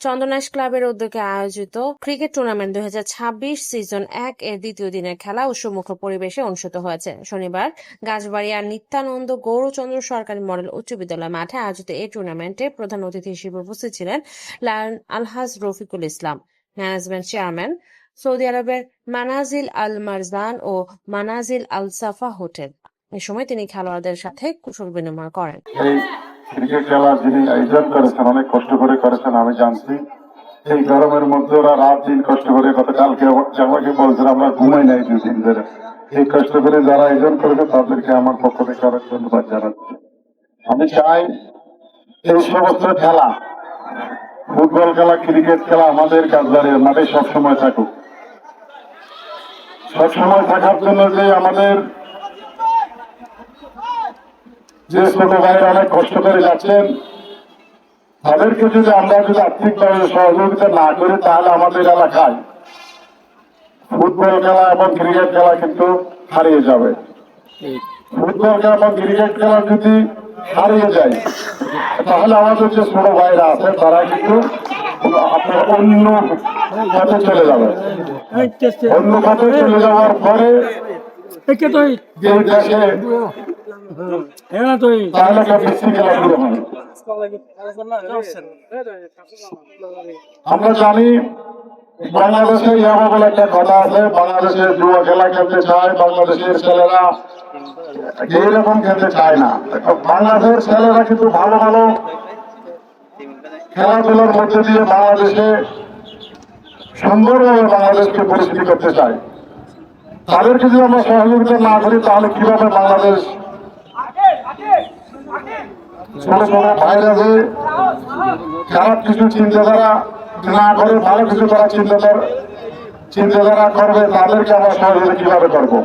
চন্দনাইশ ক্লাবের উদ্যোগে আয়োজিত ক্রিকেট টুর্নামেন্ট 2026 সিজন 1 এর দ্বিতীয় দিনের খেলা উৎসবমুখর পরিবেশে অনুষ্ঠিত হয়েছে। শনিবার গাছবাড়িয়ার নিত্যানন্দ গৌরচন্দ্র সরকারি মডেল উচ্চ বিদ্যালয় মাঠে আয়োজিত এই টুর্নামেন্টে প্রধান অতিথি হিসেবে উপস্থিত ছিলেন লায়ন আলহাজ Rafiqul Islam, management chairman, Saudi আরবের মানাজিল আল মারজান ও মানাজিল আল সাফা হোটেল। এ সময় তিনি খেলোয়াড়দের সাথে কুশল বিনিময় করেন। ক্রিকেট খেলা যিনি আয়োজন করেছেন অনেক কষ্ট করে করেছেন, আমি জানছি। এই গরমের মধ্যে ওরা রাত দিন কষ্ট করে, গতকালকে আমাকে বলছেন আমরা ঘুমাই নাই 2 দিন ধরে। এই কষ্ট করে যারা আয়োজন করেছে তাদেরকে আমার পক্ষ থেকে অনেক ধন্যবাদ জানাচ্ছি। আমি চাই এই সমস্ত খেলা, ফুটবল খেলা, ক্রিকেট খেলা আমাদের গাছবাড়ির মাঠে সবসময় থাকুক। সবসময় থাকার জন্য যে আমাদের যে ছোট ভাইরা অনেক কষ্ট করে যাচ্ছেন, তাদেরকে যদি আমরা আর্থিকভাবে সহযোগিতা না করি তাহলে আমাদের এলাকায় ফুটবল খেলা এবং ক্রিকেট খেলা কিন্তু হারিয়ে যাবে। ফুটবল খেলা এবং ক্রিকেট খেলা যদি হারিয়ে যায় তাহলে আমাদের যে ছোট ভাইরা আছে তারা কিন্তু আপনার অন্য পথে চলে যাবে। অন্য পথে চলে যাওয়ার পরে যে দেশে তাহলে বৃষ্টি খেলা শুরু হয়। আমরা জানি বাংলাদেশে ইয়াবা বলে একটা কথা আছে, বাংলাদেশে জুয়া খেলা খেলতে চায়, বাংলাদেশের ছেলেরা এইরকম খেলতে চায় না। বাংলাদেশের ছেলেরা কিন্তু ভালো ভালো খেলাধুলার মধ্যে দিয়ে বাংলাদেশে সুন্দরভাবে বাংলাদেশকে পরিস্থিতি করতে চায়। তাদেরকে যদি আমরা সহযোগিতা না করি তাহলে কিভাবে বাংলাদেশ ছোট ছোট ভাইরা যে খারাপ কিছু চিন্তাধারা না করে ভালো কিছু তারা চিন্তাধারা করবে, তাদেরকে আমরা সহযোগিতা কিভাবে করবো?